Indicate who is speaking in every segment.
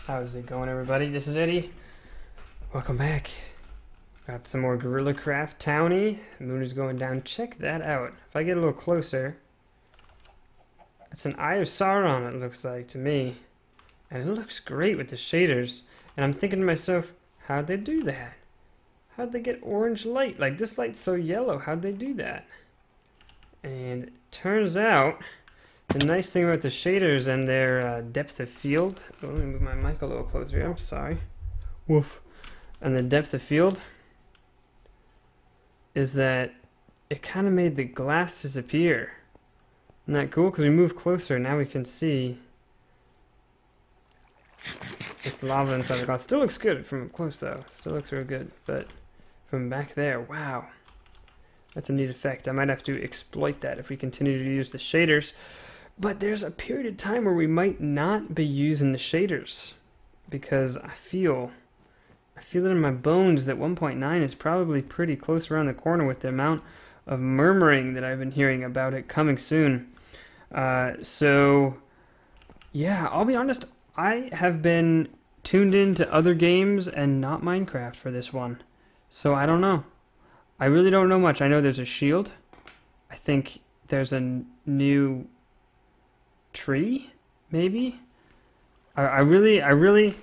Speaker 1: How's it going, everybody? This is Eddie. Welcome back. Got some more Gorilla Craft Towny. Moon is going down. Check that out. If I get a little closer, it's an Eye of Sauron, it looks like to me. And it looks great with the shaders. And I'm thinking to myself, how'd they do that? How'd they get orange light? Like, this light's so yellow. How'd they do that? And it turns out, the nice thing about the shaders and their depth of field... Oh, let me move my mic a little closer here. I'm sorry. Woof. And the depth of field is that it kind of made the glass disappear. Isn't that cool? Because we move closer, now we can see it's lava inside the glass. Still looks good from up close, though. Still looks real good. But from back there, wow. That's a neat effect. I might have to exploit that if we continue to use the shaders. But there's a period of time where we might not be using the shaders, because I feel it in my bones that 1.9 is probably pretty close around the corner with the amount of murmuring that I've been hearing about it coming soon. So yeah, I'll be honest, I have been tuned into other games and not Minecraft for this one. So I don't know. I really don't know much. I know there's a shield. I think there's a new tree, maybe. I really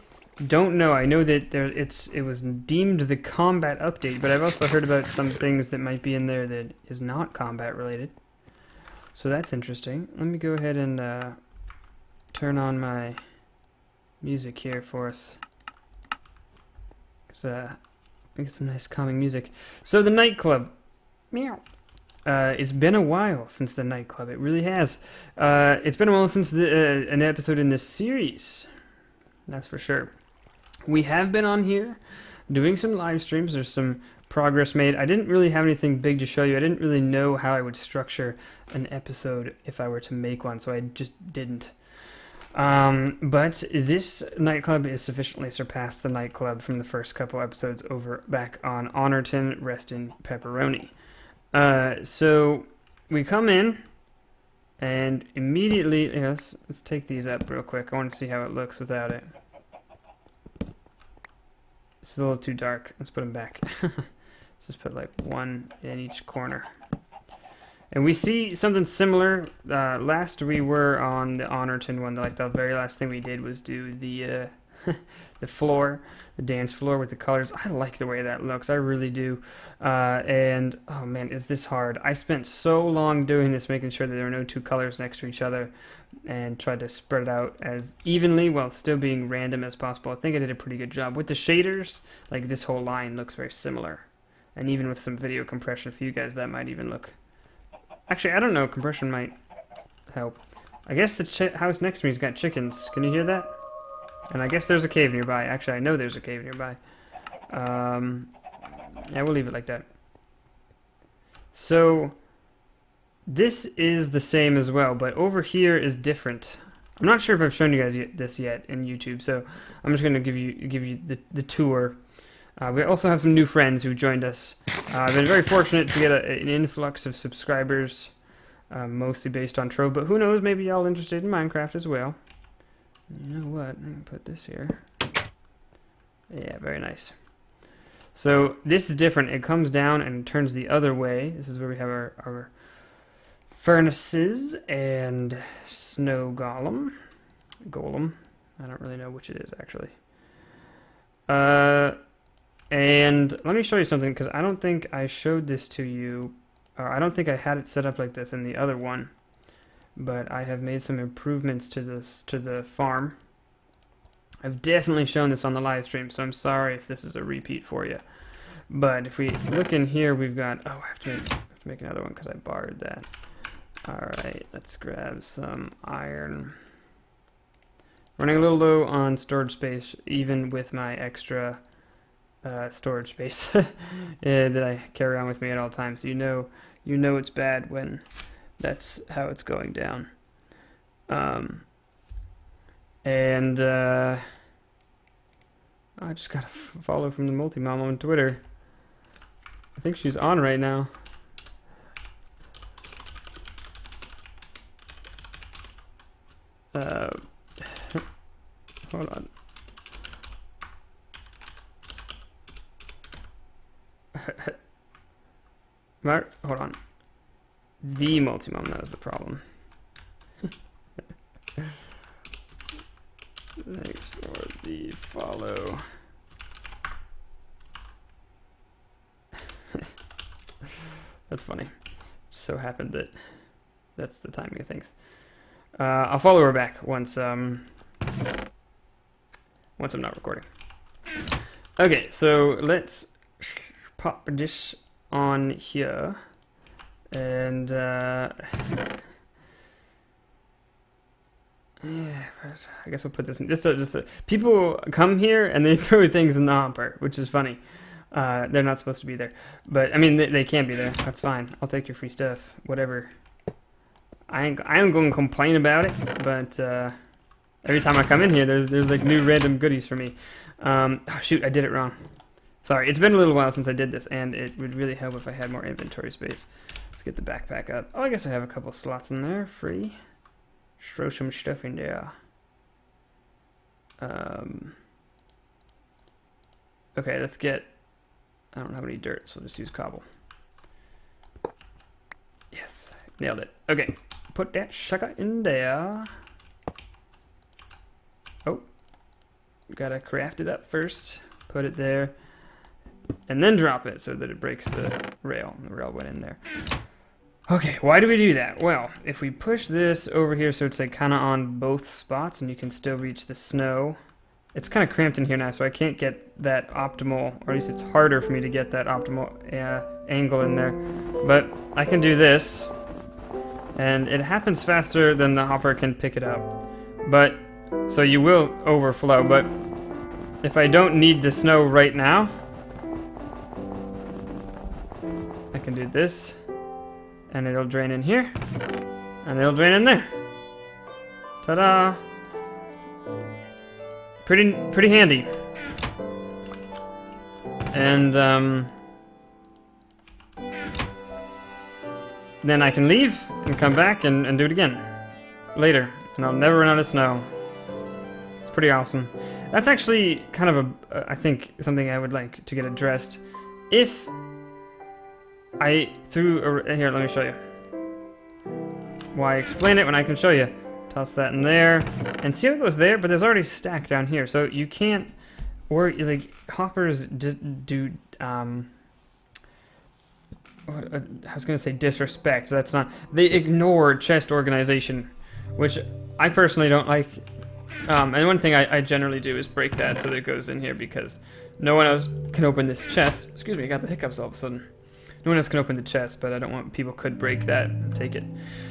Speaker 1: don't know. I know that it was deemed the combat update, but I've also heard about some things that might be in there that is not combat related. So that's interesting. Let me go ahead and turn on my music here for us. We get some nice calming music. So the nightclub. Meow. It's been a while since the nightclub. It really has. It's been a while since an episode in this series. That's for sure. We have been on here doing some live streams. There's some progress made. I didn't really have anything big to show you. I didn't really know how I would structure an episode if I were to make one, so I just didn't. But this nightclub is sufficiently surpassed the nightclub from the first couple episodes over back on Honorton, Rest in Pepperoni. So we come in and immediately, yes, let's take these up real quick. I want to see how it looks without it. It's a little too dark. Let's put them back. Let's just put like one in each corner. And we see something similar. Last we were on the Honorton one. Like the very last thing we did was do the the floor, the dance floor with the colors. I like the way that looks. I really do. And oh man, is this hard? I spent so long doing this, making sure that there were no two colors next to each other, and tried to spread it out as evenly while still being random as possible. I think I did a pretty good job with the shaders. Like this whole line looks very similar, and even with some video compression for you guys, that might even look. Actually, I don't know. Compression might help. I guess the house next to me's got chickens. Can you hear that? And I guess there's a cave nearby. Actually, I know there's a cave nearby. Yeah, we'll leave it like that. So, this is the same as well, but over here is different. I'm not sure if I've shown you guys this yet in YouTube, so I'm just going to give you the tour. We also have some new friends who joined us. I've been very fortunate to get an influx of subscribers, mostly based on Trove, but who knows, maybe y'all interested in Minecraft as well. You know what? I'm going to put this here. Yeah, very nice. So this is different. It comes down and turns the other way. This is where we have our furnaces and snow golem. I don't really know which it is, actually. And let me show you something, because I don't think I showed this to you. I don't think I had it set up like this in the other one. But I have made some improvements to the farm. I've definitely shown this on the live stream, so I'm sorry if this is a repeat for you. But if we look in here, we've got... Oh, I have to make another one because I borrowed that. Alright, let's grab some iron. Running a little low on storage space, even with my extra storage space that I carry on with me at all times. You know it's bad when that's how it's going down. I just got a follow from the multi-mom on Twitter. I think she's on right now. Hold on. Hold on. The multi-mom, that was the problem. Thanks for the follow. That's funny. Just so happened that that's the timing of things. I'll follow her back once I'm not recording. Okay, so let's pop this on here, and yeah, I guess we'll put this in. People come here and they throw things in the hopper, which is funny. They're not supposed to be there, but I mean they can be there. That's fine. I'll take your free stuff, whatever. I ain't going to complain about it, but every time I come in here, there's like new random goodies for me. Oh shoot, I did it wrong. Sorry, it's been a little while since I did this, and it would really help if I had more inventory space. Let's get the backpack up. Oh, I guess I have a couple slots in there, free. Throw some stuff in there. Okay, let's get... I don't have any dirt, so we'll just use cobble. Yes, nailed it. Okay, put that sucker in there. Oh, gotta craft it up first. Put it there, and then drop it so that it breaks the rail. The rail went in there. Okay, why do we do that? Well, if we push this over here so it's like kind of on both spots and you can still reach the snow. It's kind of cramped in here now, so I can't get that optimal, or at least it's harder for me to get that optimal angle in there. But I can do this, and it happens faster than the hopper can pick it up. But, so you will overflow, but if I don't need the snow right now, I can do this. And it'll drain in here, and it'll drain in there. Ta-da! Pretty handy. And then I can leave and come back and do it again later, and I'll never run out of snow. It's pretty awesome. That's actually kind of I think something I would like to get addressed. If I threw here, let me show you. Why explain it when I can show you? Toss that in there, and see how it goes there, but there's already stack down here, so you can't, or like hoppers do I was gonna say disrespect. That's not. They ignore chest organization, which I personally don't like. And one thing I generally do is break that so that it goes in here, because no one else can open this chest. Excuse me, I got the hiccups all of a sudden. No one else can open the chest, but I don't want people could break that and take it.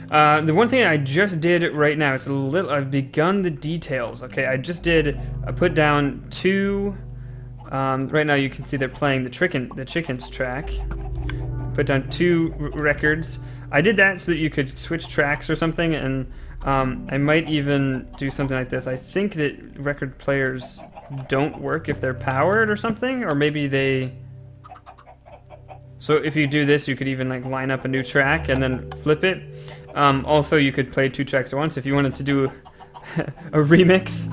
Speaker 1: The one thing I just did right now is I've begun the details. Okay, I put down two. Right now you can see they're playing the chickens track. Put down two records. I did that so that you could switch tracks or something, and I might even do something like this. I think that record players don't work if they're powered or something, or maybe they. So if you do this, you could even like line up a new track and then flip it. Also, you could play two tracks at once if you wanted to do a remix,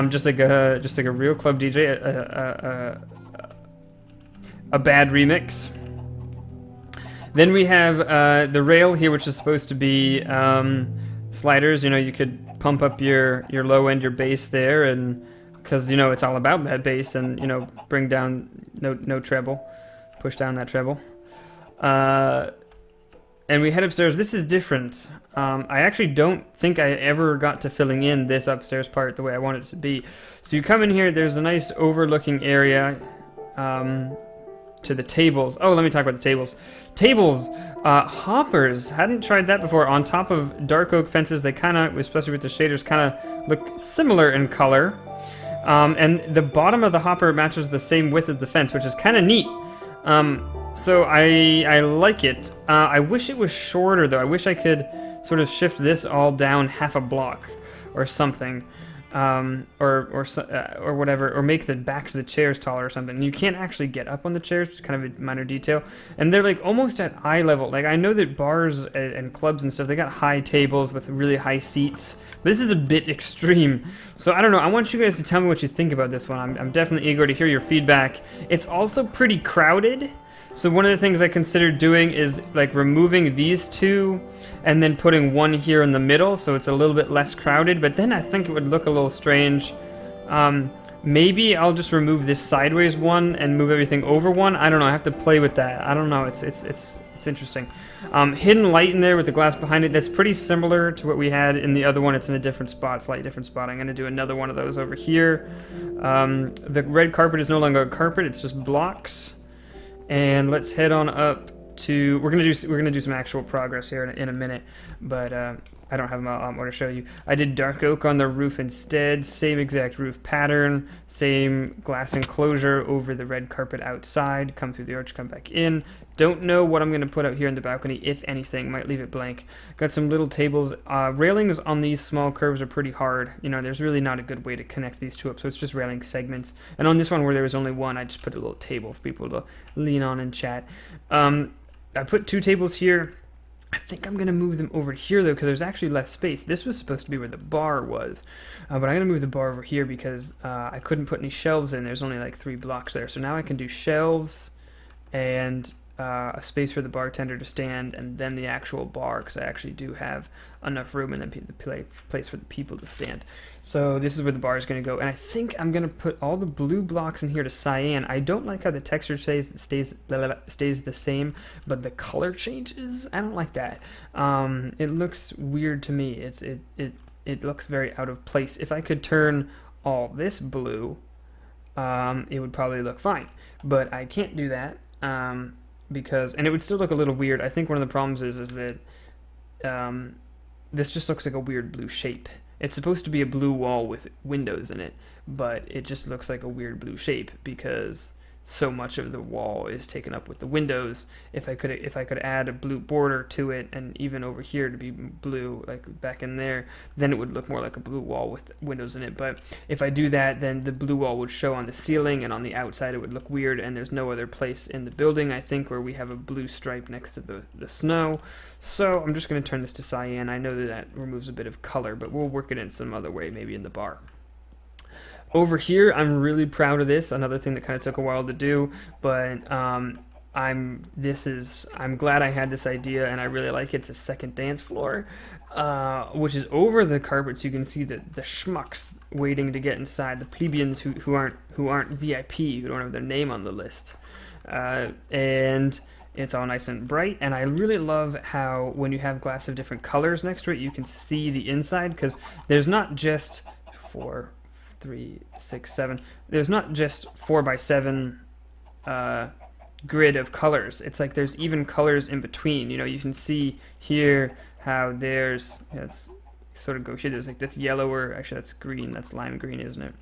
Speaker 1: just like a real club DJ, a bad remix. Then we have the rail here, which is supposed to be sliders. You know, you could pump up your low end, your bass there, and because you know it's all about that bass, and you know bring down no treble. Push down that treble. And we head upstairs. This is different. I actually don't think I ever got to filling in this upstairs part the way I wanted it to be. So you come in here, there's a nice overlooking area to the tables. Oh, let me talk about the tables. Tables, hoppers, hadn't tried that before. On top of dark oak fences, they kind of, especially with the shaders, kind of look similar in color. And the bottom of the hopper matches the same width of the fence, which is kind of neat. So I like it. I wish it was shorter though. I wish I could sort of shift this all down half a block or something, or whatever, or make the backs of the chairs taller or something. You can't actually get up on the chairs, it's kind of a minor detail, and they're like almost at eye level. Like I know that bars and clubs and stuff, they got high tables with really high seats, but this is a bit extreme. So I don't know, I want you guys to tell me what you think about this one. I'm definitely eager to hear your feedback. It's also pretty crowded, So one of the things I considered doing is like removing these two and then putting one here in the middle so it's a little bit less crowded, but then I think it would look a little strange. Maybe I'll just remove this sideways one and move everything over one. I don't know, I have to play with that. I don't know, it's interesting. Hidden light in there with the glass behind it, that's pretty similar to what we had in the other one. It's in a different spot, slightly different spot. I'm going to do another one of those over here. The red carpet is no longer a carpet, it's just blocks. And let's head on up to, we're gonna do some actual progress here in a minute, but I don't have a lot more to show you. I did dark oak on the roof instead, same exact roof pattern, same glass enclosure over the red carpet outside, come through the arch, come back in. Don't know what I'm going to put out here in the balcony, if anything, might leave it blank. Got some little tables. Railings on these small curves are pretty hard. You know, there's really not a good way to connect these two up, so it's just railing segments. And on this one where there was only one, I just put a little table for people to lean on and chat. I put two tables here. I think I'm going to move them over here, though, because there's actually less space. This was supposed to be where the bar was, but I'm going to move the bar over here because I couldn't put any shelves in. There's only like 3 blocks there. So now I can do shelves and a space for the bartender to stand, and then the actual bar, because I actually do have enough room and then the place for the people to stand. So this is where the bar is going to go, and I think I'm going to put all the blue blocks in here to cyan. I don't like how the texture stays the same, but the color changes. I don't like that. It looks weird to me. It looks very out of place. If I could turn all this blue, it would probably look fine, but I can't do that. Because, and it would still look a little weird. I think one of the problems is that this just looks like a weird blue shape. It's supposed to be a blue wall with windows in it, but it just looks like a weird blue shape because so much of the wall is taken up with the windows. If I could add a blue border to it, and even over here to be blue, like back in there, then it would look more like a blue wall with windows in it. But if I do that, then the blue wall would show on the ceiling, and on the outside it would look weird, and there's no other place in the building, I think, where we have a blue stripe next to the snow. So I'm just going to turn this to cyan. I know that removes a bit of color, but we'll work it in some other way, maybe in the bar. Over here, I'm really proud of this. Another thing that kind of took a while to do, but I'm glad I had this idea, and I really like it. It's a second dance floor, which is over the carpet, so you can see the schmucks waiting to get inside, the plebeians who aren't VIP, who don't have their name on the list, and it's all nice and bright. And I really love how when you have glass of different colors next to it, you can see the inside, because there's not just 4, 3, 6, 7. There's not just 4x7 grid of colors. It's like there's even colors in between. You know, you can see here how there's, let's sort of go here. There's like this yellower, actually that's green. That's lime green, isn't it?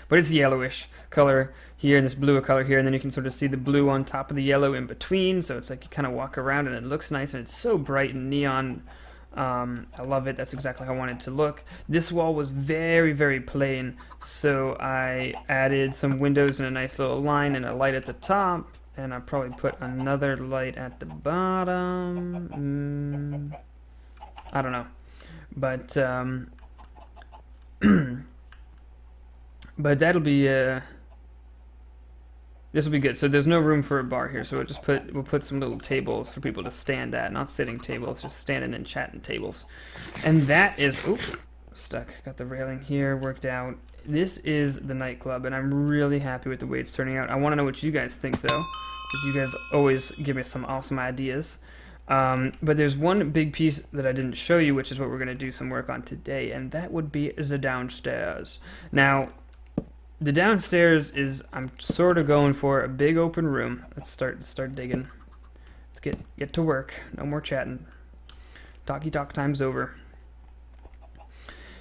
Speaker 1: But it's yellowish color here and this bluer color here, and then you can sort of see the blue on top of the yellow in between. So it's like you kind of walk around and it looks nice, and it's so bright and neon. I love it. That's exactly how I wanted it to look. This wall was very, very plain, so I added some windows and a nice little line and a light at the top, and I probably put another light at the bottom. I don't know, but but that'll be this will be good. So there's no room for a bar here, so we'll put some little tables for people to stand at, not sitting tables, just standing and chatting tables. And that is, oops, stuck. Got the railing here worked out. This is the nightclub, and I'm really happy with the way it's turning out. I want to know what you guys think, though, because you guys always give me some awesome ideas. But there's one big piece that I didn't show you, which is what we're going to do some work on today, and that would be the downstairs. Now, the downstairs is, I'm sort of going for a big open room. Let's start digging. Let's get to work. No more chatting. Talky talk time's over.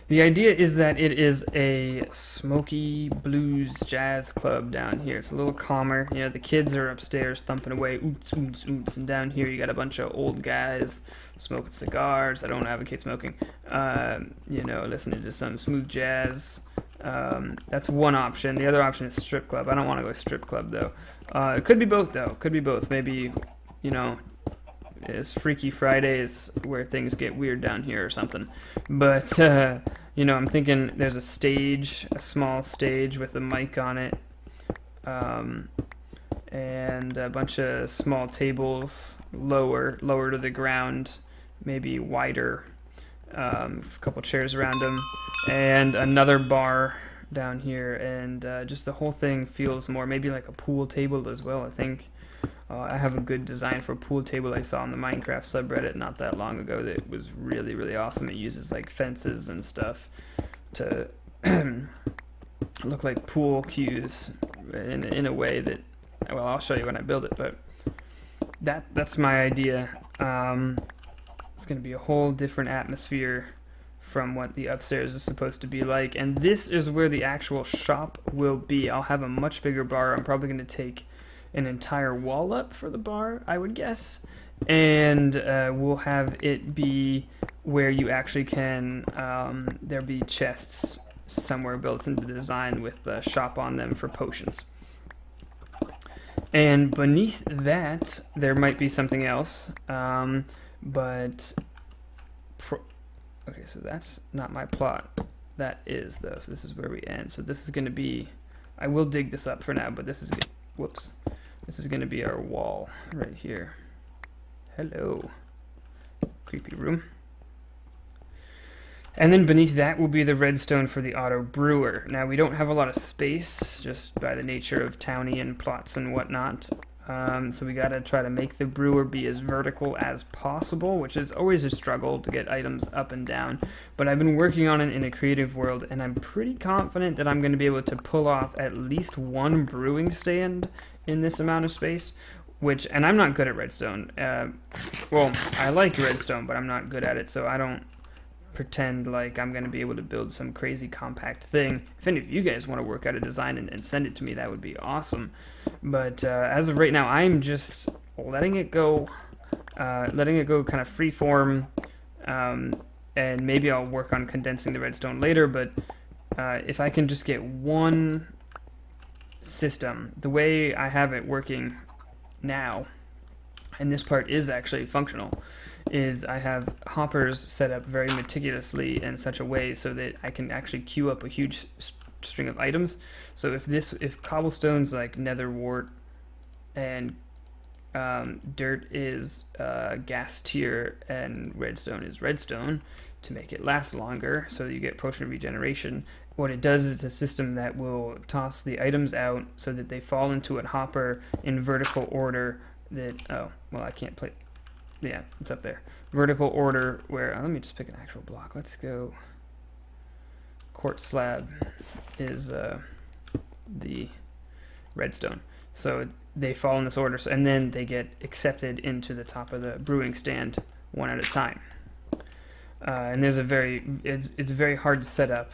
Speaker 1: The idea is that it is a smoky blues jazz club down here. It's a little calmer. You know, the kids are upstairs thumping away, oots, oots, oots, and down here you got a bunch of old guys smoking cigars. I don't advocate smoking. You know, listening to some smooth jazz. That's one option. The other option is strip club. I don't want to go strip club, though. It could be both, though. Could be both. Maybe, you know, it's Freaky Fridays where things get weird down here or something. But, you know, I'm thinking there's a stage, a small stage with a mic on it. and a bunch of small tables lower to the ground, maybe wider, a couple chairs around them, and another bar down here, and just the whole thing feels more maybe like a pool table as well. I think I have a good design for a pool table I saw on the Minecraft subreddit not that long ago that was really awesome. It uses like fences and stuff to look like pool cues in a way that, well, I'll show you when I build it, but that's my idea. It's going to be a whole different atmosphere from what the upstairs is supposed to be like, and this is where the actual shop will be. I'll have a much bigger bar. I'm probably going to take an entire wall up for the bar, I would guess, and we'll have it be where you actually can, there'll be chests somewhere built into the design with the shop on them for potions. And beneath that, there might be something else, okay, so that's not my plot. That is, though, so this is where we end. So this is going to be, I will dig this up for now, but this is, whoops, this is going to be our wall right here. Hello, creepy room. And then beneath that will be the redstone for the auto brewer. Now, we don't have a lot of space, just by the nature of Towny and plots and whatnot. So we gotta try to make the brewer be as vertical as possible, which is always a struggle to get items up and down. But I've been working on it in a creative world, and I'm pretty confident that I'm going to be able to pull off at least one brewing stand in this amount of space. And I'm not good at redstone. Well, I like redstone, but I'm not good at it, so I don't pretend like I'm going to be able to build some crazy compact thing. If any of you guys want to work out a design and send it to me, that would be awesome. But as of right now, I'm just letting it go kind of free form, and maybe I'll work on condensing the redstone later, but if I can just get one system, the way I have it working now, and this part is actually functional, is I have hoppers set up very meticulously in such a way so that I can actually queue up a huge string of items. So if cobblestone's like nether wart and dirt is gas tier and redstone is redstone, to make it last longer so that you get potion regeneration, what it does is it's a system that will toss the items out so that they fall into a hopper in vertical order that, oh, well, I can't play. Yeah, it's up there. Vertical order where, let me just pick an actual block. Let's go. Quartz slab is the redstone. So they fall in this order, and then they get accepted into the top of the brewing stand one at a time. And there's it's very hard to set up.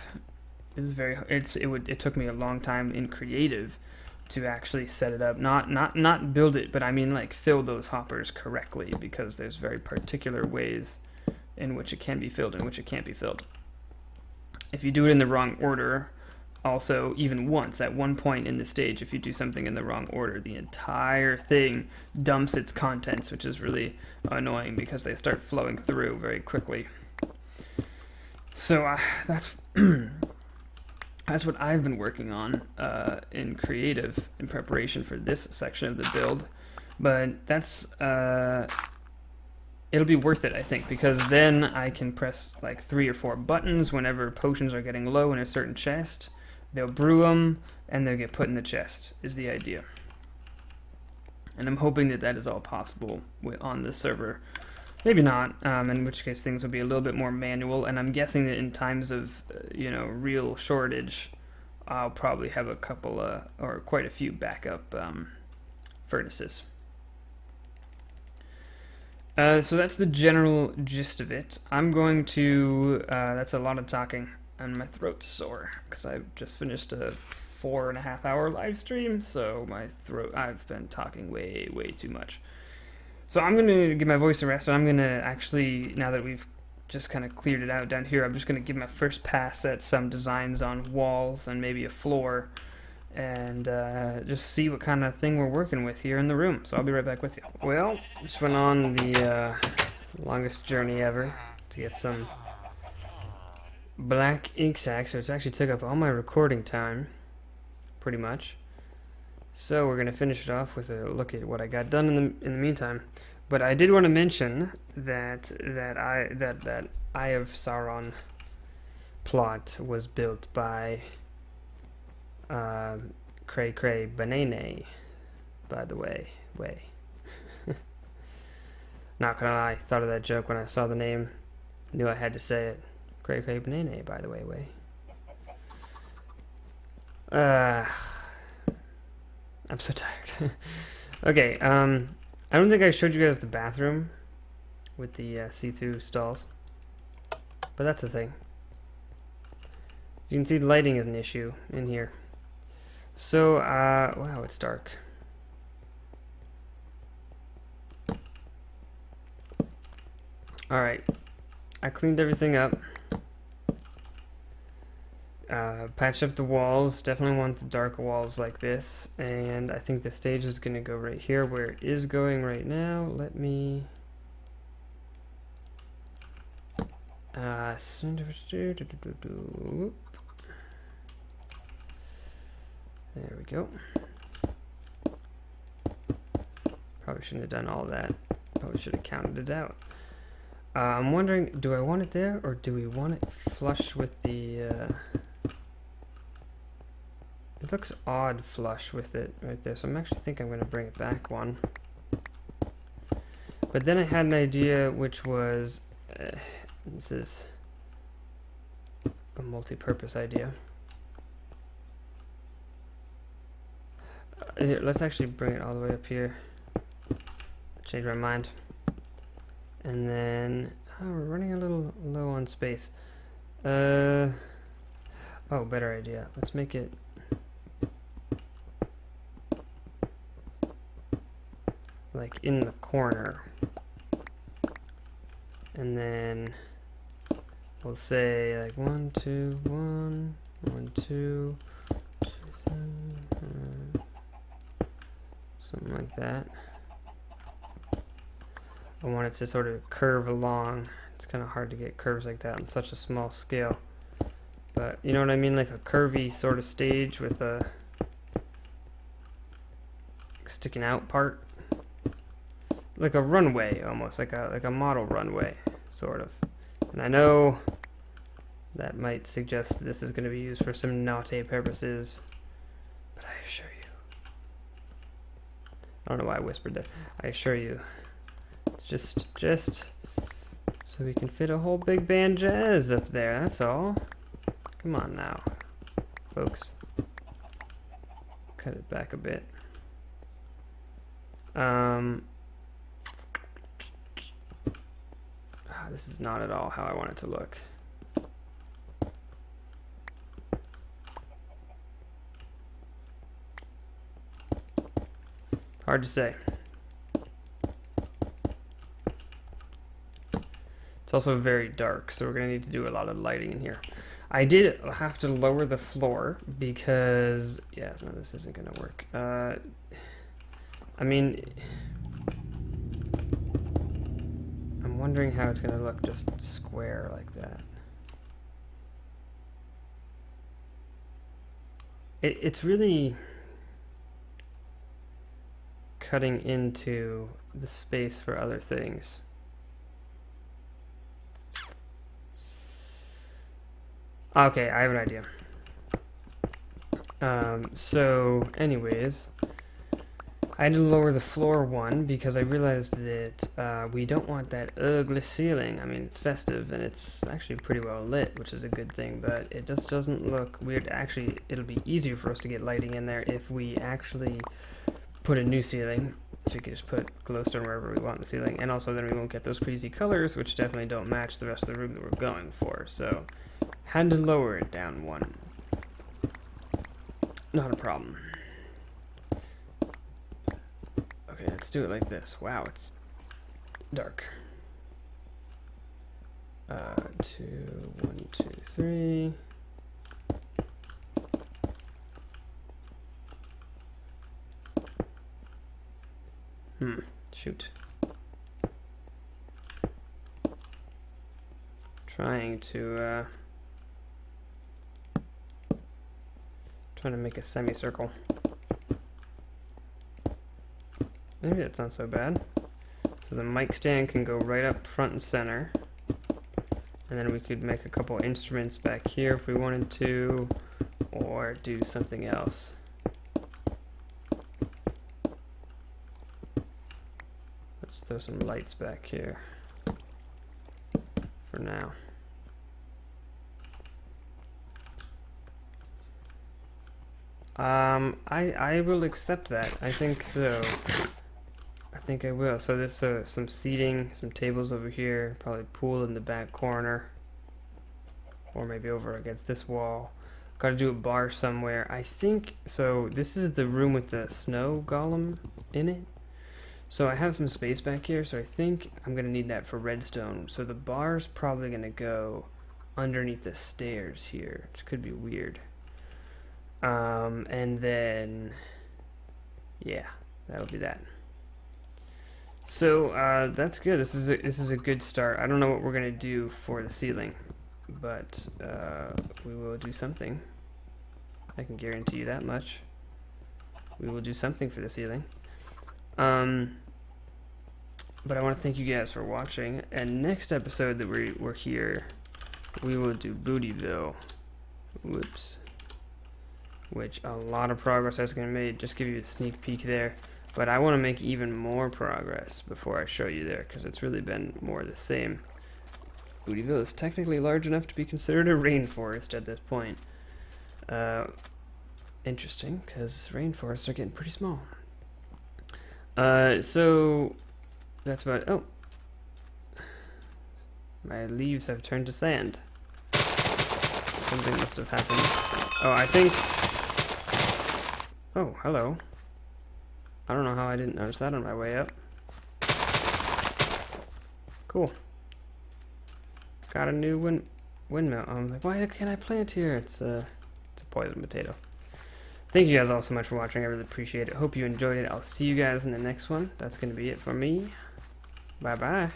Speaker 1: It took me a long time in creative to actually set it up, not build it, but I mean like fill those hoppers correctly, because there's very particular ways in which it can be filled and which it can't be filled. If you do it in the wrong order, also even once at one point in the stage, if you do something in the wrong order, the entire thing dumps its contents, which is really annoying because they start flowing through very quickly. So that's that's what I've been working on in creative in preparation for this section of the build. But that's it'll be worth it, I think, because then I can press like 3 or 4 buttons whenever potions are getting low in a certain chest. They'll brew them and they'll get put in the chest, is the idea. And I'm hoping that that is all possible on this server. Maybe not, in which case things will be a little bit more manual, and I'm guessing that in times of, real shortage, I'll probably have a couple, or quite a few backup furnaces. So that's the general gist of it. I'm going to, that's a lot of talking, and my throat's sore, because I've just finished a 4.5-hour live stream, so I've been talking way too much. So I'm going to give my voice a rest, and I'm going to actually, now that we've just kind of cleared it out down here, I'm just going to give my first pass at some designs on walls and maybe a floor, and just see what kind of thing we're working with here in the room. So I'll be right back with you. Well, just went on the longest journey ever to get some black ink sac, so it's actually took up all my recording time, pretty much. So we're gonna finish it off with a look at what I got done in the meantime. But I did want to mention that that Eye of Sauron plot was built by Cray Cray Banane, by the way. Not gonna lie, thought of that joke when I saw the name. Knew I had to say it. Cray Cray Banane, by the way. I'm so tired. Okay, I don't think I showed you guys the bathroom with the see-through stalls, but that's the thing. You can see the lighting is an issue in here. So, wow, it's dark. Alright, I cleaned everything up. Patched up the walls, definitely want the dark walls like this, and I think the stage is going to go right here where it is going right now. Let me... there we go. Probably shouldn't have done all that. Probably should have counted it out. I'm wondering, do I want it there, or do we want it flush with the... It looks odd flush with it right there, so I'm actually think I'm going to bring it back one. But then I had an idea, which was... this is a multi-purpose idea. Here, let's actually bring it all the way up here. Change my mind. And then, oh, we're running a little low on space. Oh, better idea. Let's make it like in the corner. And then we'll say like 1, 2, 1, 1, 2, 2, 7, something like that. I want it to sort of curve along. It's kind of hard to get curves like that on such a small scale. But you know what I mean? Like a curvy sort of stage with a sticking out part. Like a runway almost, like a model runway, sort of. And I know that might suggest this is going to be used for some naughty purposes, but I assure you, I don't know why I whispered that. I assure you, it's just so we can fit a whole big band jazz up there, that's all. Come on now, folks. Cut it back a bit. This is not at all how I want it to look. Hard to say. It's also very dark, so we're going to need to do a lot of lighting in here. I did have to lower the floor because, yeah, no, this isn't going to work. I mean, I'm wondering how it's going to look just square like that. It's really cutting into the space for other things. Okay, I have an idea. So anyways, I had to lower the floor one because I realized that we don't want that ugly ceiling. I mean, it's festive and it's actually pretty well lit, which is a good thing, but it just doesn't look weird. Actually, it'll be easier for us to get lighting in there if we actually put a new ceiling. So we can just put glowstone wherever we want in the ceiling, and also then we won't get those crazy colors, which definitely don't match the rest of the room that we're going for. So, had to lower it down one. Not a problem. Okay, let's do it like this. Wow, it's dark. 2, 1, 2, 3. Shoot. Trying to make a semicircle. Maybe that's not so bad. So the mic stand can go right up front and center. And then we could make a couple instruments back here if we wanted to, or do something else. Let's throw some lights back here for now. I will accept that. I think so. I think I will. So there's some seating, some tables over here, probably pool in the back corner, or maybe over against this wall. Got to do a bar somewhere. I think so. This is the room with the snow golem in it. So I have some space back here, so I think I'm gonna need that for redstone. So the bar's probably gonna go underneath the stairs here, which could be weird. And then, yeah, that'll be that. So that's good. This is a good start. I don't know what we're gonna do for the ceiling, but we will do something. I can guarantee you that much. We will do something for the ceiling. But I want to thank you guys for watching. And next episode that we're here, we will do Bootyville. Whoops. Which a lot of progress has been made. Just give you a sneak peek there. But I want to make even more progress before I show you there, because it's really been more of the same. Bootyville is technically large enough to be considered a rainforest at this point. Interesting, because rainforests are getting pretty small. So that's about. Oh, my leaves have turned to sand. Something must have happened. Oh, I think. Oh, hello. I don't know how I didn't notice that on my way up. Cool. Got a new windmill. Like, why can't I plant here? It's a poison potato. Thank you guys all so much for watching. I really appreciate it. Hope you enjoyed it. I'll see you guys in the next one. That's going to be it for me. Bye-bye.